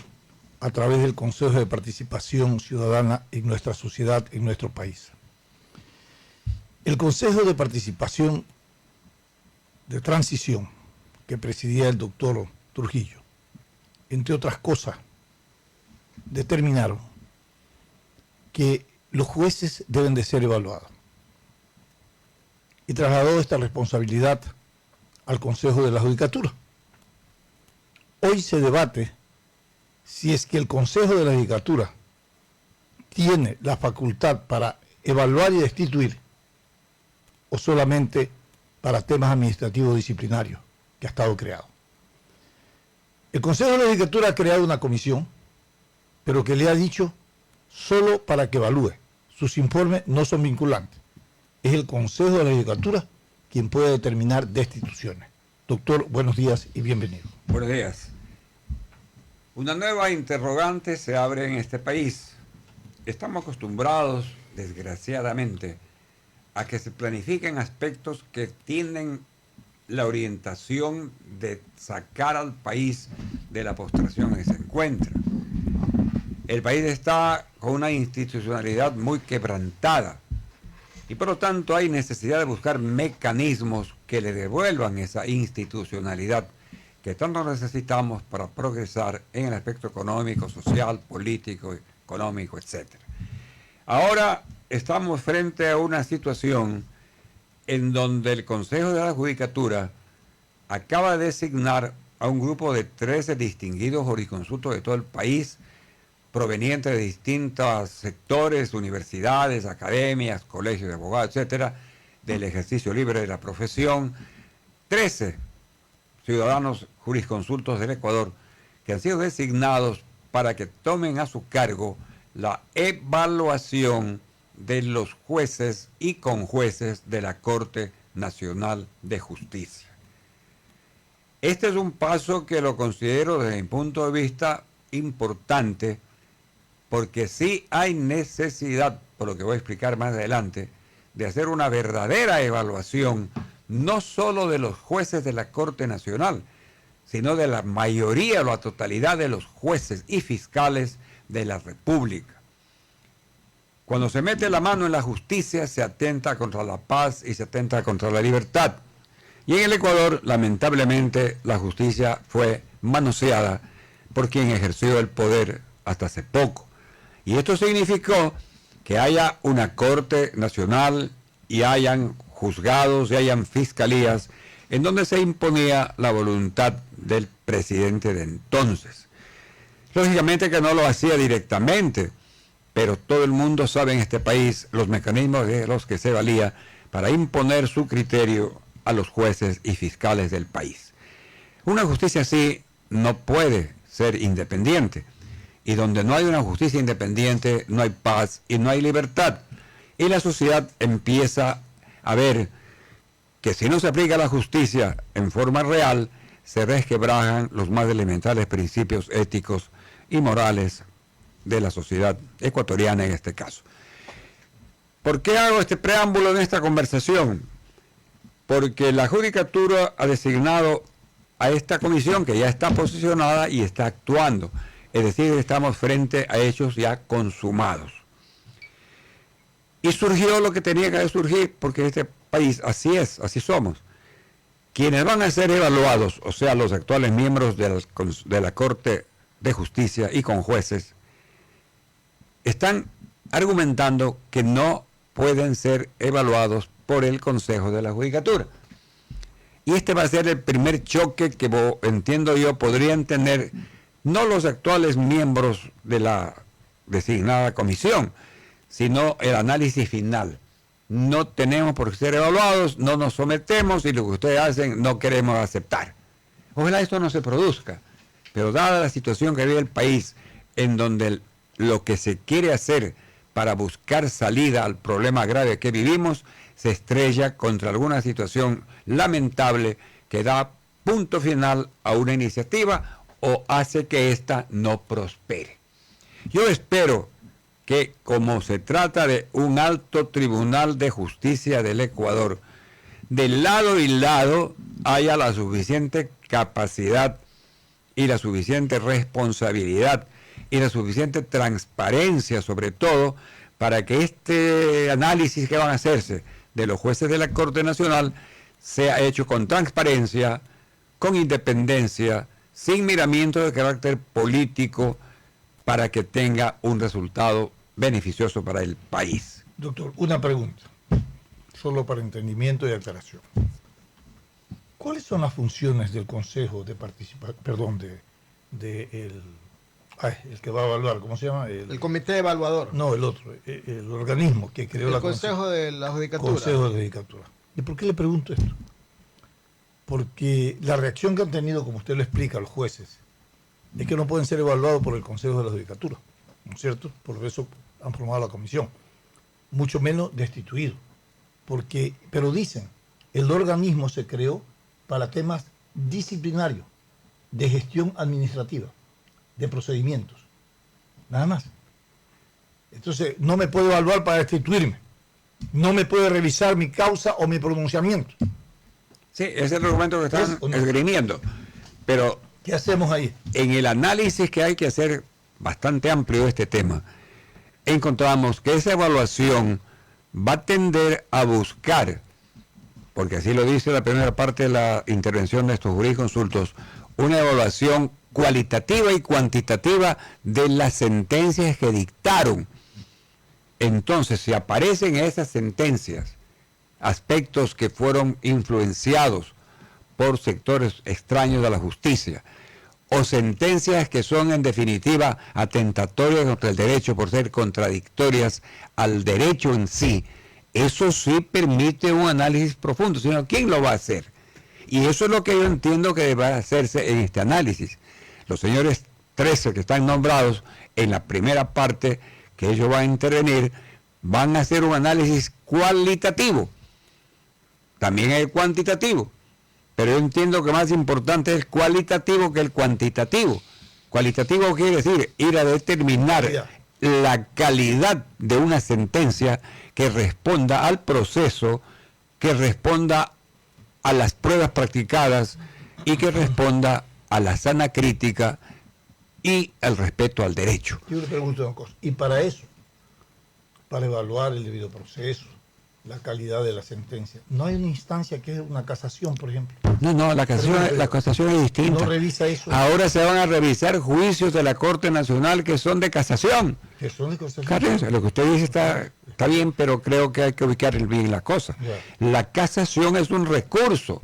a través del Consejo de Participación Ciudadana en nuestra sociedad, en nuestro país. El Consejo de Participación de Transición que presidía el doctor Trujillo, entre otras cosas, determinaron que los jueces deben de ser evaluados y trasladó esta responsabilidad al Consejo de la Judicatura. Hoy se debate si es que el Consejo de la Judicatura tiene la facultad para evaluar y destituir o solamente para temas administrativos disciplinarios que ha estado creado. El Consejo de la Judicatura ha creado una comisión, pero que le ha dicho solo para que evalúe. Sus informes no son vinculantes. Es el Consejo de la Judicatura quien puede determinar destituciones. Doctor, buenos días y bienvenido. Buenos días. Una nueva interrogante se abre en este país. Estamos acostumbrados, desgraciadamente, a que se planifiquen aspectos que tienen la orientación de sacar al país de la postración en que se encuentra. El país está con una institucionalidad muy quebrantada y por lo tanto hay necesidad de buscar mecanismos que le devuelvan esa institucionalidad que tanto necesitamos para progresar en el aspecto económico, social, político, económico, etc. Ahora estamos frente a una situación en donde el Consejo de la Judicatura acaba de designar a un grupo de 13 distinguidos jurisconsultos de todo el país, provenientes de distintos sectores, universidades, academias, colegios de abogados, etcétera, del ejercicio libre de la profesión. 13 ciudadanos jurisconsultos del Ecuador que han sido designados para que tomen a su cargo la evaluación de los jueces y conjueces de la Corte Nacional de Justicia. Este es un paso que lo considero desde mi punto de vista importante, porque sí hay necesidad, por lo que voy a explicar más adelante, de hacer una verdadera evaluación, no solo de los jueces de la Corte Nacional, sino de la mayoría o la totalidad de los jueces y fiscales de la República. Cuando se mete la mano en la justicia, se atenta contra la paz y se atenta contra la libertad. Y en el Ecuador, lamentablemente, la justicia fue manoseada por quien ejerció el poder hasta hace poco. Y esto significó que haya una Corte Nacional y hayan juzgados y hayan fiscalías en donde se imponía la voluntad del presidente de entonces. Lógicamente que no lo hacía directamente, pero todo el mundo sabe en este país los mecanismos de los que se valía para imponer su criterio a los jueces y fiscales del país. Una justicia así no puede ser independiente, y donde no hay una justicia independiente no hay paz y no hay libertad, y la sociedad empieza a ver que si no se aplica la justicia en forma real, se resquebrajan los más elementales principios éticos y morales de la sociedad ecuatoriana en este caso. ¿Por qué hago este preámbulo en esta conversación? Porque la Judicatura ha designado a esta comisión que ya está posicionada y está actuando. Es decir, estamos frente a hechos ya consumados. Y surgió lo que tenía que surgir, porque este país así es, así somos. Quienes van a ser evaluados, o sea, los actuales miembros de la Corte de Justicia y con jueces, están argumentando que no pueden ser evaluados por el Consejo de la Judicatura. Y este va a ser el primer choque que entiendo yo podrían tener no los actuales miembros de la designada comisión, sino el análisis final. No tenemos por qué ser evaluados, no nos sometemos y lo que ustedes hacen no queremos aceptar. Ojalá esto no se produzca, pero dada la situación que vive el país, en donde lo que se quiere hacer para buscar salida al problema grave que vivimos se estrella contra alguna situación lamentable que da punto final a una iniciativa o hace que ésta no prospere. Yo espero que, como se trata de un alto tribunal de justicia del Ecuador, de lado y lado haya la suficiente capacidad y la suficiente responsabilidad y la suficiente transparencia, sobre todo, para que este análisis que van a hacerse de los jueces de la Corte Nacional sea hecho con transparencia, con independencia, sin miramiento de carácter político, para que tenga un resultado beneficioso para el país. Doctor, una pregunta, solo para entendimiento y aclaración. ¿Cuáles son las funciones del Consejo de Participación, el que va a evaluar, ¿cómo se llama? El comité evaluador. No, el otro, el organismo que creó el Consejo de la Judicatura. Consejo de la Judicatura. ¿Y por qué le pregunto esto? Porque la reacción que han tenido, como usted lo explica, los jueces, es que no pueden ser evaluados por el Consejo de la Judicatura, ¿no es cierto? Por eso han formado la comisión, mucho menos destituido. Pero dicen, el organismo se creó para temas disciplinarios, de gestión administrativa, de procedimientos, nada más. Entonces, no me puede evaluar para destituirme, no me puede revisar mi causa o mi pronunciamiento. Sí, ese es el argumento que están esgrimiendo, pero ¿qué hacemos ahí? En el análisis que hay que hacer bastante amplio de este tema, encontramos que esa evaluación va a tender a buscar, porque así lo dice la primera parte de la intervención de estos jurisconsultos, una evaluación cualitativa y cuantitativa de las sentencias que dictaron Entonces, si aparecen esas sentencias, aspectos que fueron influenciados por sectores extraños de la justicia, o sentencias que son en definitiva atentatorias contra el derecho por ser contradictorias al derecho en sí, eso sí permite un análisis profundo, sino ¿quién lo va a hacer? Y eso es lo que yo entiendo que debe hacerse en este análisis. Los señores 13 que están nombrados en la primera parte que ellos van a intervenir, van a hacer un análisis cualitativo. También hay cuantitativo, pero yo entiendo que más importante es el cualitativo que el cuantitativo. Cualitativo quiere decir ir a determinar la calidad de una sentencia que responda al proceso, que responda a las pruebas practicadas y que responda a la sana crítica y al respeto al derecho. Yo le pregunto una cosa, y para eso, para evaluar el debido proceso, la calidad de la sentencia, ¿no hay una instancia que es una casación, por ejemplo? No, la casación es distinta. ¿No revisa eso? Ahora se van a revisar juicios de la Corte Nacional que son de casación. ¿Que son de casación? Claro, lo que usted dice está bien, pero creo que hay que ubicar bien la cosa. La casación es un recurso.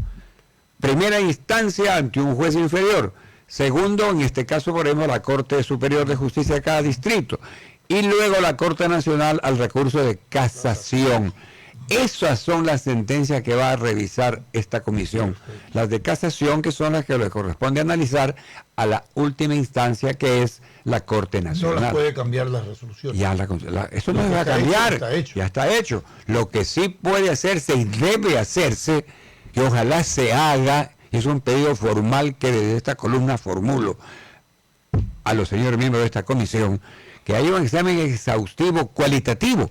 Primera instancia ante un juez inferior. Segundo, en este caso, por ejemplo, la Corte Superior de Justicia de cada distrito. Y luego la Corte Nacional al recurso de casación. Esas son las sentencias que va a revisar esta comisión. Las de casación, que son las que le corresponde analizar a la última instancia, que es la Corte Nacional. No las puede cambiar las resoluciones. Eso no se va a cambiar. Ya está hecho. Lo que sí puede hacerse y debe hacerse, que ojalá se haga, es un pedido formal que desde esta columna formulo a los señores miembros de esta comisión, que haya un examen exhaustivo cualitativo.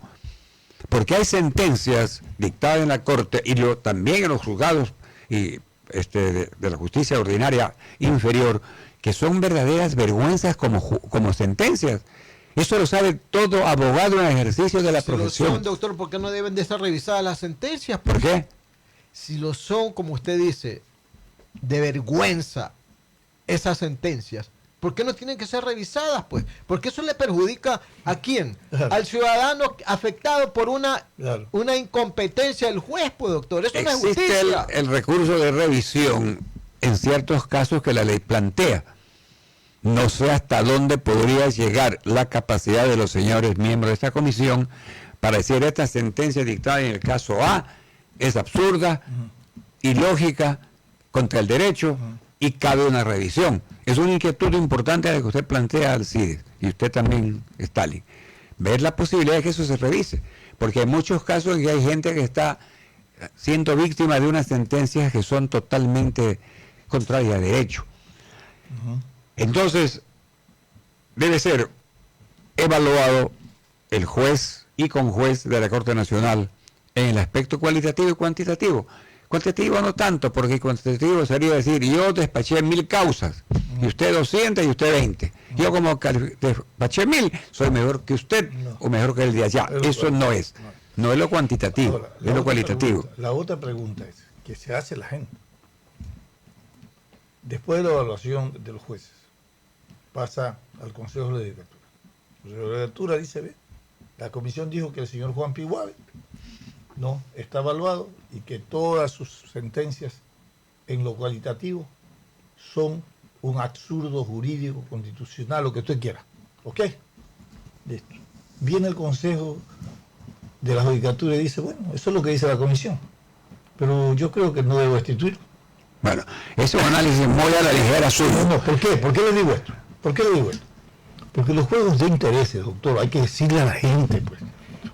Porque hay sentencias dictadas en la Corte y también en los juzgados y de la justicia ordinaria inferior, que son verdaderas vergüenzas como sentencias. Eso lo sabe todo abogado en ejercicio de la profesión. Si lo son, doctor, ¿por qué no deben de estar revisadas las sentencias? ¿Por qué? Si lo son, como usted dice, de vergüenza esas sentencias, ¿por qué no tienen que ser revisadas, pues? Porque eso le perjudica ¿a quién? Al ciudadano afectado por una incompetencia del juez, pues, doctor. Eso no es justicia. Existe el recurso de revisión en ciertos casos que la ley plantea. No sé hasta dónde podría llegar la capacidad de los señores miembros de esta comisión para decir esta sentencia dictada en el caso A es absurda, ilógica, contra el derecho y cabe una revisión. Es una inquietud importante la que usted plantea, Alcides, y usted también, Stalin. Ver la posibilidad de que eso se revise, porque hay muchos casos en que hay gente que está siendo víctima de unas sentencias que son totalmente contrarias a derecho. Entonces, debe ser evaluado el juez y conjuez de la Corte Nacional en el aspecto cualitativo y cuantitativo. Cuantitativo no tanto, porque cuantitativo sería decir, yo despaché 1000 causas, y usted 200 y usted 20. Yo como despaché 1000, soy mejor que usted o mejor que el de allá. Eso no es. No es lo cuantitativo, ahora, es lo cualitativo. La otra pregunta es, que se hace la gente. Después de la evaluación de los jueces, pasa al Consejo de la Judicatura. El Consejo de la Judicatura dice, ve, la comisión dijo que el señor Juan Piguave no está evaluado y que todas sus sentencias en lo cualitativo son un absurdo jurídico, constitucional, lo que usted quiera. ¿Ok? Listo. Viene el Consejo de la Judicatura y dice, bueno, eso es lo que dice la comisión, pero yo creo que no debo destituirlo. Bueno, eso es un análisis muy a la ligera suyo. No, ¿por qué? ¿Por qué le digo esto? ¿Por qué le digo esto? Porque los juegos de intereses, doctor, hay que decirle a la gente, pues.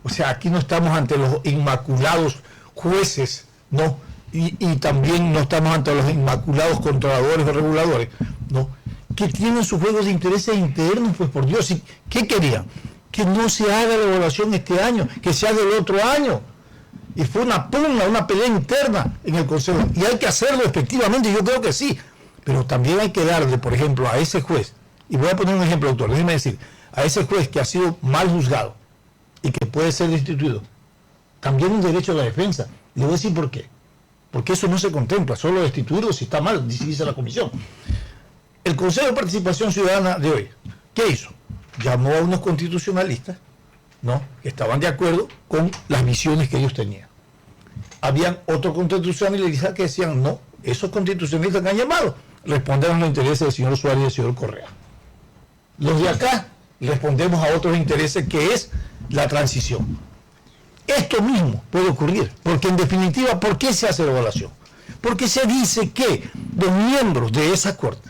O sea, aquí no estamos ante los inmaculados jueces, ¿no? Y también no estamos ante los inmaculados controladores o reguladores, ¿no? Que tienen sus juegos de intereses internos, pues por Dios. ¿Qué querían? Que no se haga la evaluación este año, que sea del otro año. Y fue una pugna, una pelea interna en el Consejo. Y hay que hacerlo efectivamente, yo creo que sí. Pero también hay que darle, por ejemplo, a ese juez, y voy a poner un ejemplo, doctor, déjeme decir, a ese juez que ha sido mal juzgado y que puede ser destituido, también un derecho a la defensa. Le voy a decir por qué. Porque eso no se contempla, solo destituirlo si está mal, dice la comisión. El Consejo de Participación Ciudadana de hoy, ¿qué hizo? Llamó a unos constitucionalistas ¿no?, que estaban de acuerdo con las visiones que ellos tenían. Habían otros constitucionalistas que decían, no, esos constitucionalistas que han llamado responden a los intereses del señor Suárez y del señor Correa. Los de acá respondemos a otros intereses, que es la transición. Esto mismo puede ocurrir, porque en definitiva, ¿por qué se hace la evaluación? Porque se dice que los miembros de esa corte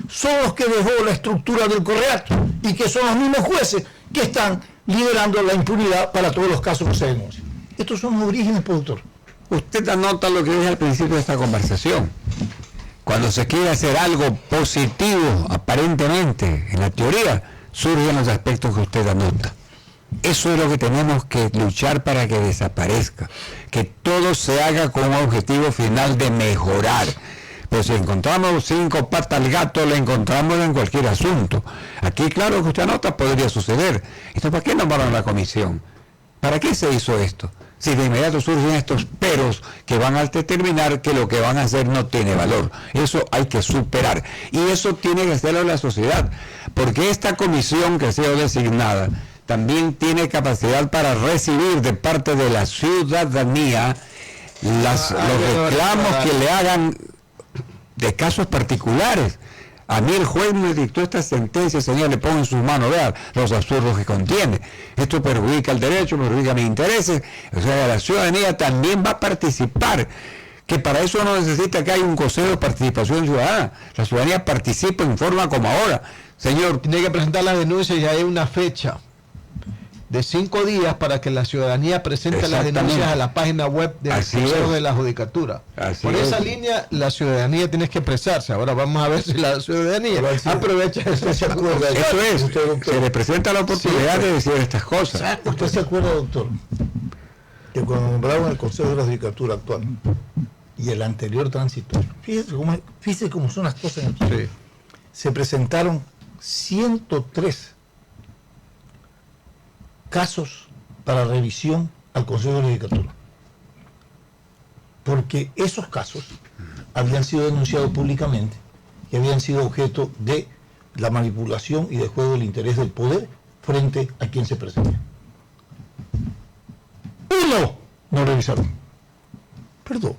son los que dejó la estructura del Correato y que son los mismos jueces que están liderando la impunidad para todos los casos que se denuncian. Estos son los orígenes, productor. Usted anota lo que dije al principio de esta conversación. Cuando se quiere hacer algo positivo, aparentemente, en la teoría, surgen los aspectos que usted anota. Eso es lo que tenemos que luchar para que desaparezca. Que todo se haga con un objetivo final de mejorar. Pero si encontramos 5 patas al gato, la encontramos en cualquier asunto. Aquí, claro, que usted anota, podría suceder. Entonces, ¿para qué nombraron la comisión? ¿Para qué se hizo esto? Si de inmediato surgen estos peros que van a determinar que lo que van a hacer no tiene valor. Eso hay que superar. Y eso tiene que hacerlo la sociedad. Porque esta comisión que ha sido designada también tiene capacidad para recibir de parte de la ciudadanía los reclamos que le hagan de casos particulares. A mí el juez me dictó esta sentencia, señor, le pongo en sus manos, vean los absurdos que contiene. Esto perjudica el derecho, perjudica mis intereses. O sea, la ciudadanía también va a participar, que para eso no necesita que haya un consejo de participación ciudadana. La ciudadanía participa en forma como ahora. Señor, tiene que presentar la denuncia y hay una fecha de 5 días para que la ciudadanía presente las denuncias a la página web del Consejo de la Judicatura. Por esa línea, la ciudadanía tiene que expresarse. Ahora vamos a ver si la ciudadanía aprovecha ese acuerdo. Eso es, se le presenta la oportunidad de decir estas cosas. ¿Usted se acuerda, doctor, que cuando nombraron el Consejo de la Judicatura actual y el anterior transitorio, fíjese cómo son las cosas en el país, se presentaron 103 casos para revisión al Consejo de la Judicatura, porque esos casos habían sido denunciados públicamente y habían sido objeto de la manipulación y de juego del interés del poder frente a quien se presenta. Uno no revisaron. Perdón.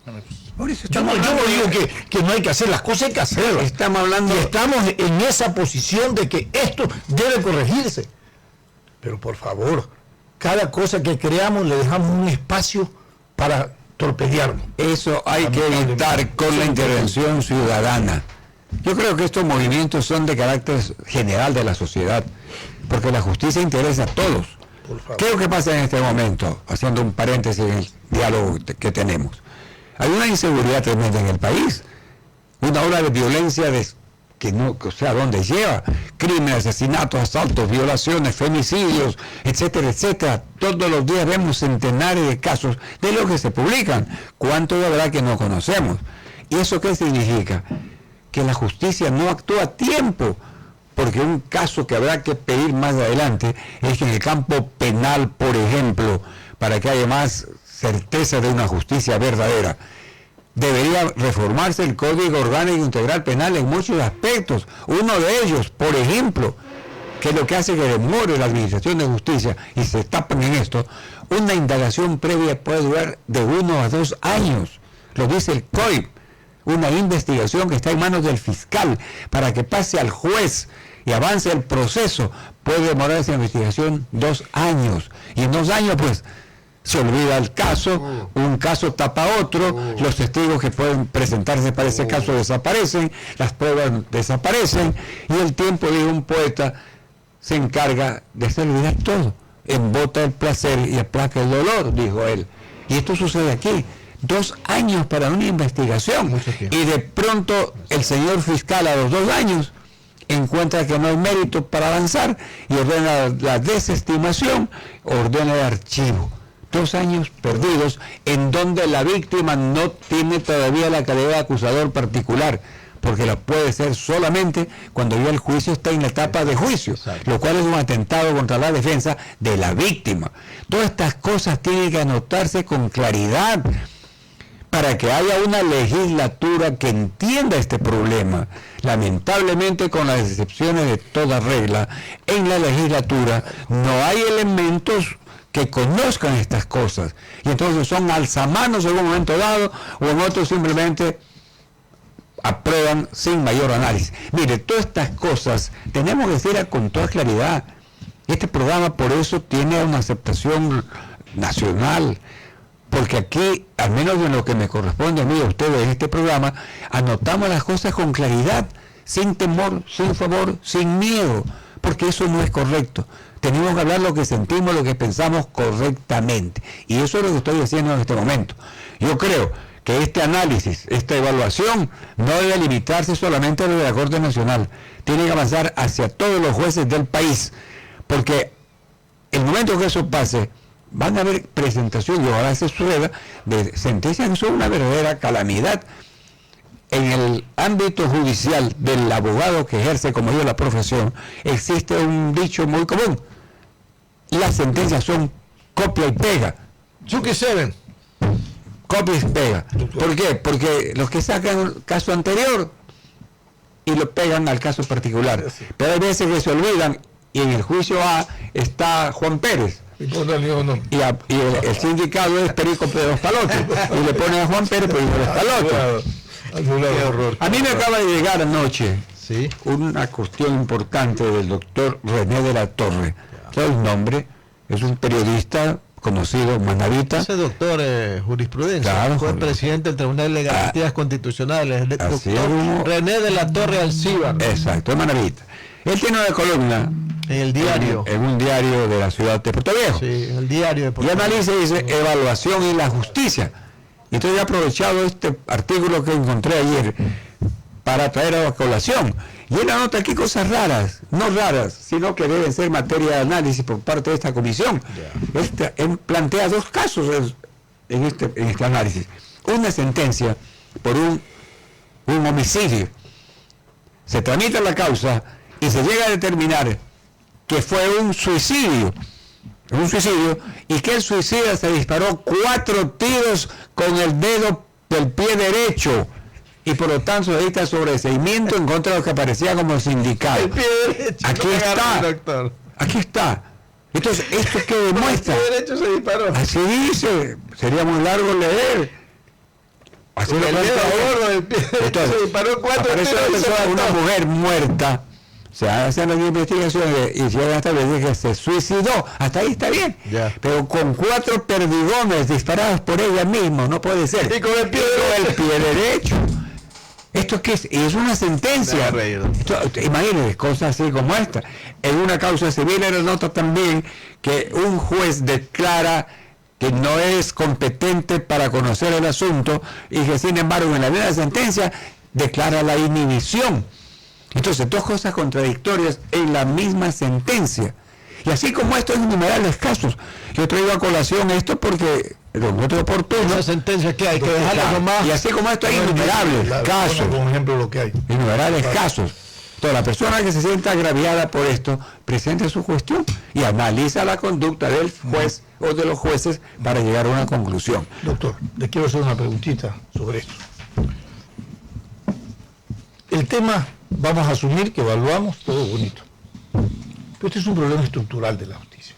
Yo no digo que no hay que hacer las cosas, hay que hacerlas. Estamos hablando, y estamos en esa posición de que esto debe corregirse. Pero por favor, cada cosa que creamos le dejamos un espacio para torpedearlo. Eso hay que evitar con la intervención ciudadana. Yo creo que estos movimientos son de carácter general de la sociedad, porque la justicia interesa a todos. ¿Qué es lo que pasa en este momento? Haciendo un paréntesis en el diálogo que tenemos. Hay una inseguridad tremenda en el país, una ola de violencia que no, o sea, ¿dónde lleva? Crímenes, asesinatos, asaltos, violaciones, femicidios, etcétera, etcétera. Todos los días vemos centenares de casos de los que se publican. ¿Cuánto de verdad que no conocemos? ¿Y eso qué significa? Que la justicia no actúa a tiempo, porque un caso que habrá que pedir más adelante es que en el campo penal, por ejemplo, para que haya más certeza de una justicia verdadera, debería reformarse el Código Orgánico Integral Penal en muchos aspectos. Uno de ellos, por ejemplo, que es lo que hace que demore la administración de justicia y se tapan en esto, una indagación previa puede durar de 1 a 2 años. Lo dice el COIP. Una investigación que está en manos del fiscal para que pase al juez y avance el proceso. Puede demorar esa investigación 2 años. Y en 2 años, pues, se olvida el caso, un caso tapa otro, los testigos que pueden presentarse para ese caso desaparecen, las pruebas desaparecen, y el tiempo, de un poeta, se encarga de hacer olvidar todo. Embota el placer y aplaca el dolor, dijo él. Y esto sucede aquí. 2 años para una investigación. Y de pronto el señor fiscal a los 2 años encuentra que no hay mérito para avanzar y ordena la desestimación, ordena el archivo. 2 años perdidos en donde la víctima no tiene todavía la calidad de acusador particular, porque la puede ser solamente cuando ya el juicio está en la etapa de juicio, lo cual es un atentado contra la defensa de la víctima. Todas estas cosas tienen que anotarse con claridad, para que haya una legislatura que entienda este problema. Lamentablemente, con las excepciones de toda regla, en la legislatura no hay elementos que conozcan estas cosas, y entonces son alzamanos en un momento dado, o en otro simplemente aprueban sin mayor análisis. Mire, todas estas cosas tenemos que decirlas con toda claridad. Este programa por eso tiene una aceptación nacional, porque aquí, al menos en lo que me corresponde a mí y a ustedes en este programa, anotamos las cosas con claridad, sin temor, sin favor, sin miedo, porque eso no es correcto. Tenemos que hablar lo que sentimos, lo que pensamos correctamente, y eso es lo que estoy haciendo en este momento. Yo creo que este análisis, esta evaluación, no debe limitarse solamente a lo de la Corte Nacional, tiene que avanzar hacia todos los jueces del país, porque el momento que eso pase, van a haber presentaciones, y ojalá se suceda, de sentencias que son una verdadera calamidad. En el ámbito judicial del abogado que ejerce como yo la profesión, existe un dicho muy común: las sentencias son copia y pega. Chucky Seven. Copia y pega. ¿Por qué? Porque los que sacan el caso anterior y lo pegan al caso particular. Pero hay veces que se olvidan, y en el juicio A está Juan Pérez. Y el sindicado es Perico Pedro Palote, y le ponen a Juan Pérez Perico Palote. A mí me acaba de llegar anoche una cuestión importante del doctor René de la Torre. ¿Sabe el nombre? Es un periodista conocido, manavita. Ese doctor jurisprudencia, claro, fue presidente del Tribunal de Garantías Constitucionales, el doctor René de la Torre Alcíbar. Exacto, es manavita. Él tiene una columna en el diario, en un diario de la ciudad de Puerto Viejo. Sí, en el diario de Puerto Viejo. Y analiza y dice evaluación y la justicia. Y entonces he aprovechado este artículo que encontré ayer para traer a la colación. Y él anota aquí cosas raras, no raras, sino que deben ser materia de análisis por parte de esta comisión. Él plantea dos casos en este análisis. Una sentencia por un homicidio. Se tramita la causa y se llega a determinar que fue un suicidio, y que el suicida se disparó 4 tiros con el dedo del pie derecho, y por lo tanto se dicta sobreseimiento en contra de lo que aparecía como sindical. El pie derecho. Aquí está. Entonces, ¿esto qué demuestra? El pie derecho se disparó. Así dice, sería muy largo leer. Así el dedo gordo del pie derecho se disparó 4 tiros. Una mujer muerta. Se hacen las investigaciones y llegan hasta ver que se suicidó. Hasta ahí está bien. Pero con 4 perdigones disparados por ella misma, no puede ser. Y con el pie derecho. ¿Esto qué es? Es una sentencia. Imagínense, cosas así como esta. En una causa civil era nota también que un juez declara que no es competente para conocer el asunto, y que sin embargo en la misma sentencia declara la inhibición. Entonces, dos cosas contradictorias en la misma sentencia. Y así como esto, en innumerables casos. Yo traigo a colación esto porque lo encuentro oportuno. Esa sentencia que hay que dejarla nomás. Y así como esto, hay innumerables casos. Por ejemplo, lo que hay. Innumerables casos. Entonces, la persona que se sienta agraviada por esto, presente su cuestión y analiza la conducta del juez o de los jueces para llegar a una conclusión. Doctor, le quiero hacer una preguntita sobre esto. El tema, vamos a asumir que evaluamos todo bonito. Pero este es un problema estructural de la justicia.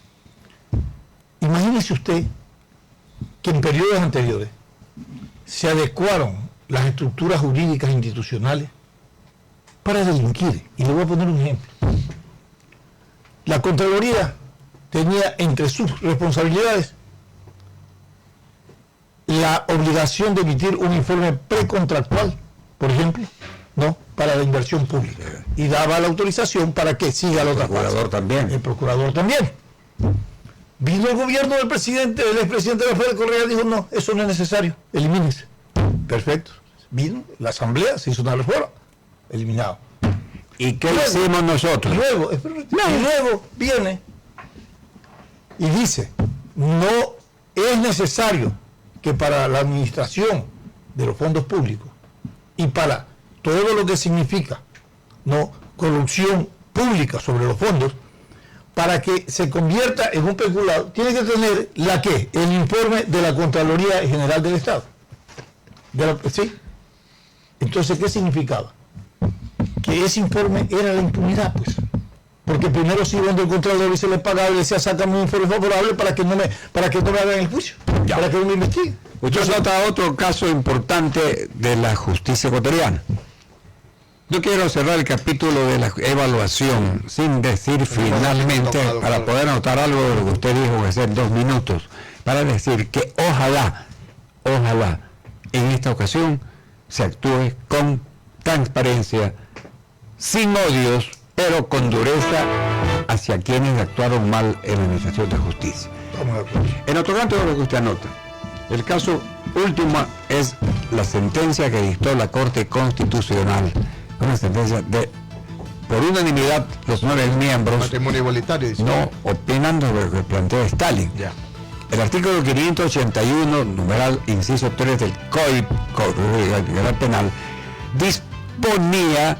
Imagínese usted que en periodos anteriores se adecuaron las estructuras jurídicas institucionales para delinquir. Y le voy a poner un ejemplo. La Contraloría tenía entre sus responsabilidades la obligación de emitir un informe precontractual, por ejemplo, ¿no?, para la inversión pública, y daba la autorización para que siga la otra parte. El procurador también. El procurador también. Vino el gobierno del presidente, el expresidente Rafael Correa, dijo: no, eso no es necesario, elimínese. Perfecto. Vino la asamblea, se hizo una reforma, eliminado. ¿Y qué hicimos nosotros? Luego viene y dice: no es necesario que para la administración de los fondos públicos y para todo lo que significa corrupción pública sobre los fondos, para que se convierta en un peculado, tiene que tener el informe de la Contraloría General del Estado. ¿Sí? Entonces, ¿qué significaba? Que ese informe era la impunidad, pues. Porque primero se iba donde el Contralor y se le pagaba y le decía, sácame un informe favorable para que no me hagan el juicio, para que no me investiguen. Usted nota otro caso importante de la justicia ecuatoriana. Yo quiero cerrar el capítulo de la evaluación sin decir finalmente, para poder anotar algo de lo que usted dijo, que ser 2 minutos, para decir que ojalá, en esta ocasión se actúe con transparencia, sin odios, pero con dureza hacia quienes actuaron mal en la administración de justicia. En otro caso de lo que usted anota, el caso último es la sentencia que dictó la Corte Constitucional, una sentencia de, por unanimidad, los 9 miembros, matrimonio igualitario, dice. No opinan sobre lo que plantea Stalin. Ya. El artículo 581, numeral inciso 3 del Código Penal, disponía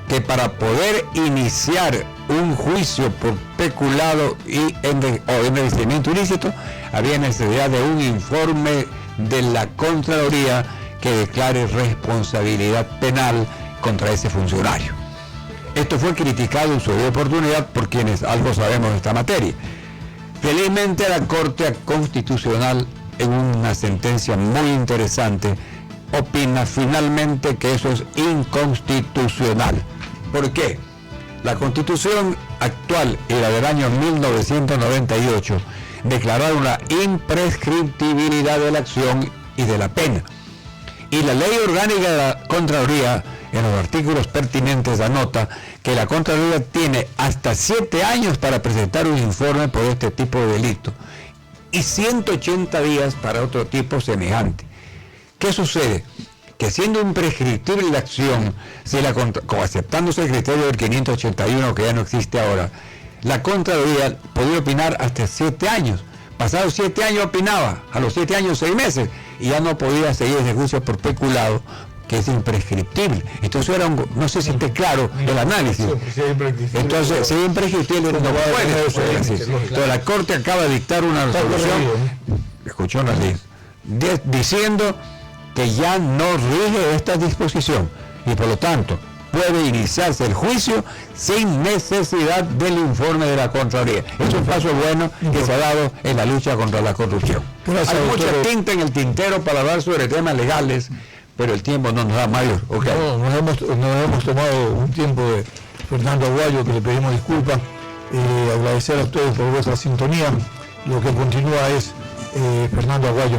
que para poder iniciar un juicio por peculado o enriquecimiento ilícito, había necesidad de un informe de la Contraloría que declare responsabilidad penal contra ese funcionario. Esto fue criticado en su debida oportunidad por quienes algo sabemos de esta materia. Felizmente la Corte Constitucional, en una sentencia muy interesante, opina finalmente que eso es inconstitucional. ¿Por qué? La Constitución actual y la del año 1998 declararon la imprescriptibilidad de la acción y de la pena. Y la Ley Orgánica de la Contraloría, en los artículos pertinentes, anota que la Contraloría tiene hasta 7 años para presentar un informe por este tipo de delito y 180 días para otro tipo semejante. ¿Qué sucede? Que siendo imprescriptible la acción, aceptándose el criterio del 581 que ya no existe ahora, la Contraloría podía opinar hasta 7 años. Pasados 7 años opinaba, a los 7 años 6 meses, y ya no podía seguir ese juicio por peculado, que es imprescriptible. Entonces era no sé si esté claro el análisis. Entonces, si es imprescriptible, no puede ser así. Entonces la Corte acaba de dictar una resolución, escuchó la ley, diciendo que ya no rige esta disposición y por lo tanto puede iniciarse el juicio sin necesidad del informe de la Contraloría. Es un paso bueno que se ha dado en la lucha contra la corrupción. Hay mucha tinta en el tintero para hablar sobre temas legales, pero el tiempo no nos da mayor. Okay. No, nos hemos tomado un tiempo de Fernando Aguayo, que le pedimos disculpas, agradecer a ustedes por vuestra sintonía. Lo que continúa es Fernando Aguayo.